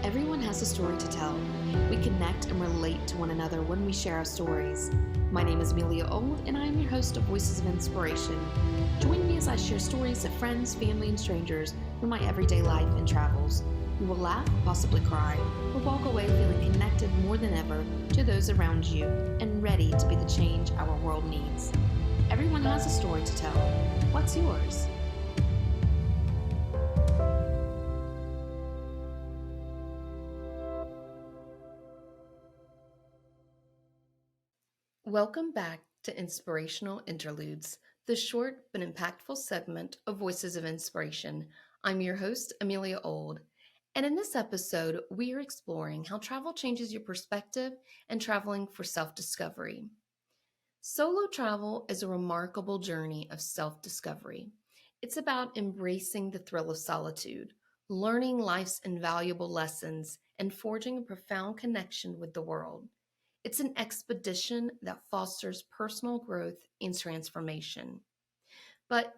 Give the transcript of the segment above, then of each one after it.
Everyone has a story to tell. We connect and relate to one another when we share our stories. My name is Amelia Old, and I am your host of Voices of Inspiration. Join me as I share stories of friends, family, and strangers from my everyday life and travels. We will laugh, possibly cry, or walk away feeling connected more than ever to those around you and ready to be the change our world needs. Everyone has a story to tell. What's yours? Welcome back to Inspirational Interludes, the short but impactful segment of Voices of Inspiration. I'm your host, Amelia Old, and in this episode, we are exploring how travel changes your perspective and traveling for self-discovery. Solo travel is a remarkable journey of self-discovery. It's about embracing the thrill of solitude, learning life's invaluable lessons, and forging a profound connection with the world. It's an expedition that fosters personal growth and transformation. But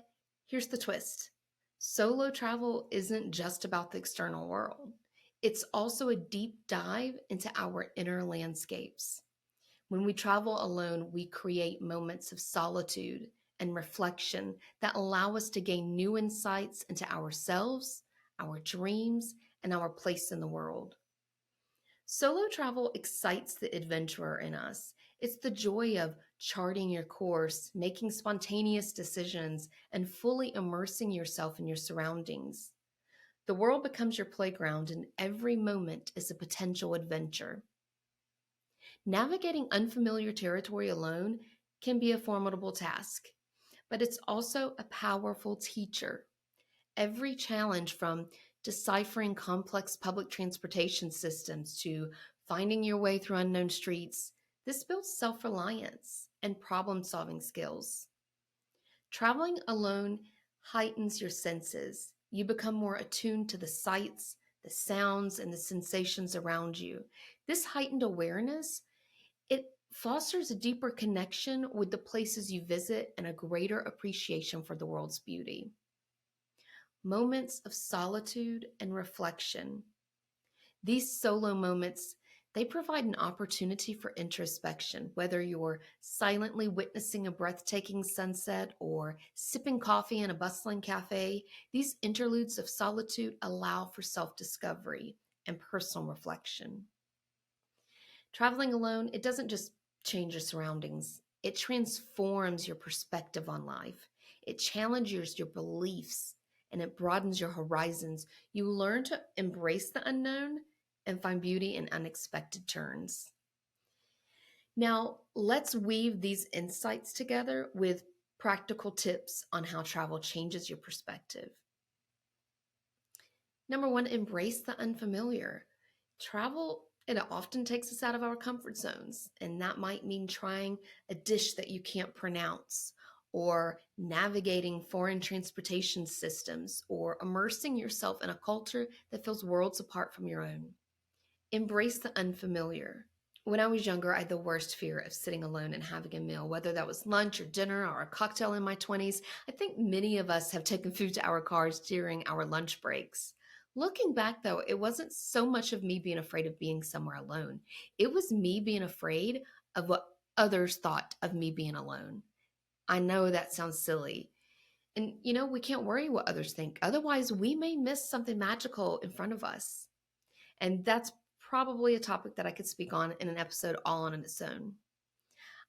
here's the twist. Solo travel isn't just about the external world. It's also a deep dive into our inner landscapes. When we travel alone, we create moments of solitude and reflection that allow us to gain new insights into ourselves, our dreams, and our place in the world. Solo travel excites the adventurer in us. It's the joy of charting your course, making spontaneous decisions, and fully immersing yourself in your surroundings. The world becomes your playground, and every moment is a potential adventure. Navigating unfamiliar territory alone can be a formidable task, but it's also a powerful teacher. Every challenge, from deciphering complex public transportation systems to finding your way through unknown streets, this builds self-reliance and problem-solving skills. Traveling alone heightens your senses. You become more attuned to the sights, the sounds, and the sensations around you. This heightened awareness, it fosters a deeper connection with the places you visit and a greater appreciation for the world's beauty. Moments of solitude and reflection. These solo moments, they provide an opportunity for introspection, whether you're silently witnessing a breathtaking sunset or sipping coffee in a bustling cafe. These interludes of solitude allow for self-discovery and personal reflection. Traveling alone, it doesn't just change your surroundings. It transforms your perspective on life. It challenges your beliefs and it broadens your horizons. You learn to embrace the unknown and find beauty in unexpected turns. Now, let's weave these insights together with practical tips on how travel changes your perspective. Number one, embrace the unfamiliar. Travel, it often takes us out of our comfort zones, and that might mean trying a dish that you can't pronounce, or navigating foreign transportation systems, or immersing yourself in a culture that feels worlds apart from your own. Embrace the unfamiliar. When I was younger, I had the worst fear of sitting alone and having a meal, whether that was lunch or dinner or a cocktail in my 20s. I think many of us have taken food to our cars during our lunch breaks. Looking back, though, it wasn't so much of me being afraid of being somewhere alone. It was me being afraid of what others thought of me being alone. I know that sounds silly. And, we can't worry what others think. Otherwise, we may miss something magical in front of us. And that's probably a topic that I could speak on in an episode all on its own.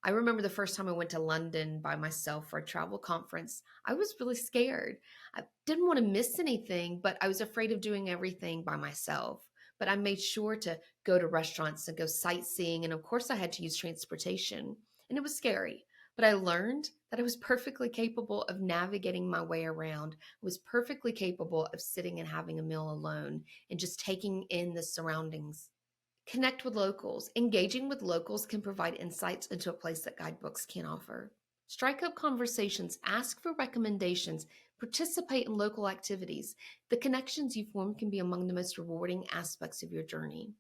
I remember the first time I went to London by myself for a travel conference. I was really scared. I didn't want to miss anything, but I was afraid of doing everything by myself. But I made sure to go to restaurants and go sightseeing. And of course, I had to use transportation. And it was scary. But I learned that I was perfectly capable of navigating my way around. I was perfectly capable of sitting and having a meal alone and just taking in the surroundings. Connect with locals. Engaging with locals can provide insights into a place that guidebooks can't offer. Strike up conversations, ask for recommendations, participate in local activities. The connections you form can be among the most rewarding aspects of your journey.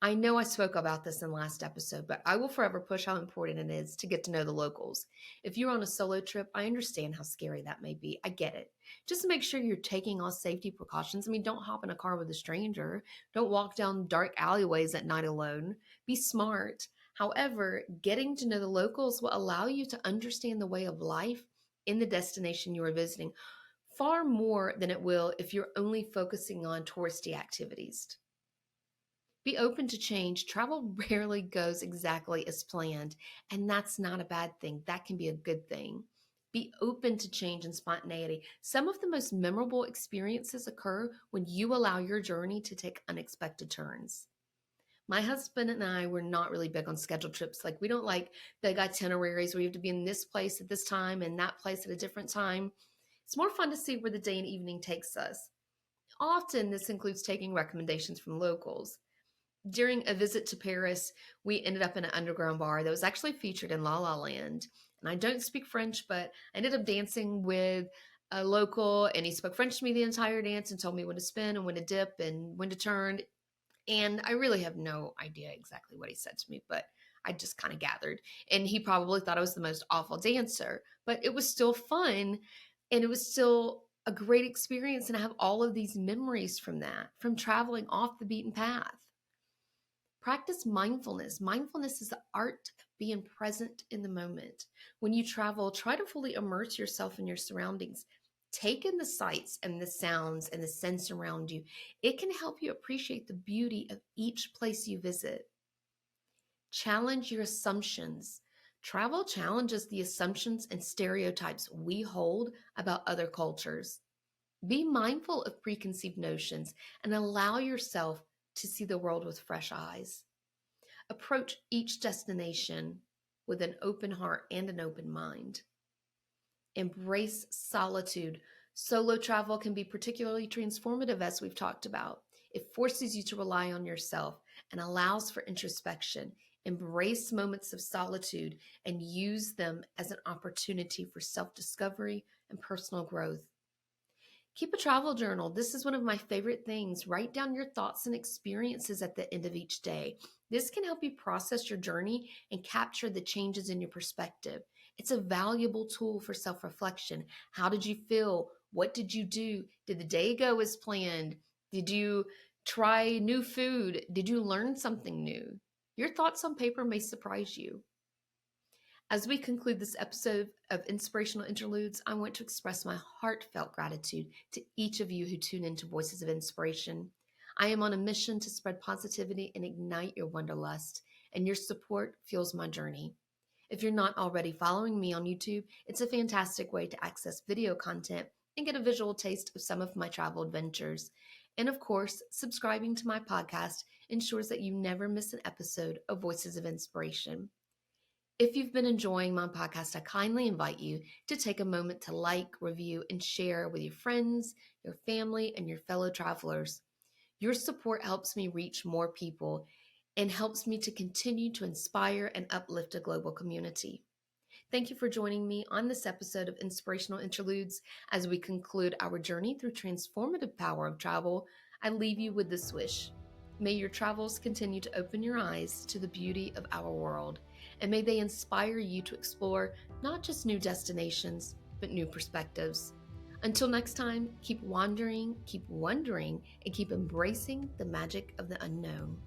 I know I spoke about this in last episode, but I will forever push how important it is to get to know the locals. If you're on a solo trip, I understand how scary that may be. I get it. Just make sure you're taking all safety precautions. I mean, don't hop in a car with a stranger. Don't walk down dark alleyways at night alone. Be smart. However, getting to know the locals will allow you to understand the way of life in the destination you are visiting far more than it will if you're only focusing on touristy activities. Be open to change. Travel rarely goes exactly as planned, and that's not a bad thing. That can be a good thing. Be open to change and spontaneity. Some of the most memorable experiences occur when you allow your journey to take unexpected turns. My husband and I were not really big on scheduled trips. Like, we don't like big itineraries where you have to be in this place at this time and that place at a different time. It's more fun to see where the day and evening takes us. Often, this includes taking recommendations from locals. During a visit to Paris, we ended up in an underground bar that was actually featured in La La Land. And I don't speak French, but I ended up dancing with a local, and he spoke French to me the entire dance and told me when to spin and when to dip and when to turn. And I really have no idea exactly what he said to me, but I just kind of gathered. And he probably thought I was the most awful dancer, but it was still fun and it was still a great experience. And I have all of these memories from that, from traveling off the beaten path. Practice mindfulness. Mindfulness is the art of being present in the moment. When you travel, try to fully immerse yourself in your surroundings. Take in the sights and the sounds and the scents around you. It can help you appreciate the beauty of each place you visit. Challenge your assumptions. Travel challenges the assumptions and stereotypes we hold about other cultures. Be mindful of preconceived notions and allow yourself to see the world with fresh eyes. Approach each destination with an open heart and an open mind. Embrace solitude. Solo travel can be particularly transformative, as we've talked about. It forces you to rely on yourself and allows for introspection. Embrace moments of solitude and use them as an opportunity for self discovery and personal growth. Keep a travel journal. This is one of my favorite things. Write down your thoughts and experiences at the end of each day. This can help you process your journey and capture the changes in your perspective. It's a valuable tool for self reflection. How did you feel? What did you do? Did the day go as planned? Did you try new food? Did you learn something new? Your thoughts on paper may surprise you. As we conclude this episode of Inspirational Interludes, I want to express my heartfelt gratitude to each of you who tune into Voices of Inspiration. I am on a mission to spread positivity and ignite your wanderlust, and your support fuels my journey. If you're not already following me on YouTube, it's a fantastic way to access video content and get a visual taste of some of my travel adventures. And of course, subscribing to my podcast ensures that you never miss an episode of Voices of Inspiration. If you've been enjoying my podcast, I kindly invite you to take a moment to like, review, and share with your friends, your family, and your fellow travelers. Your support helps me reach more people and helps me to continue to inspire and uplift a global community. Thank you for joining me on this episode of Inspirational Interludes. As we conclude our journey through transformative power of travel, I leave you with this wish. May your travels continue to open your eyes to the beauty of our world, and may they inspire you to explore not just new destinations, but new perspectives. Until next time, keep wandering, keep wondering, and keep embracing the magic of the unknown.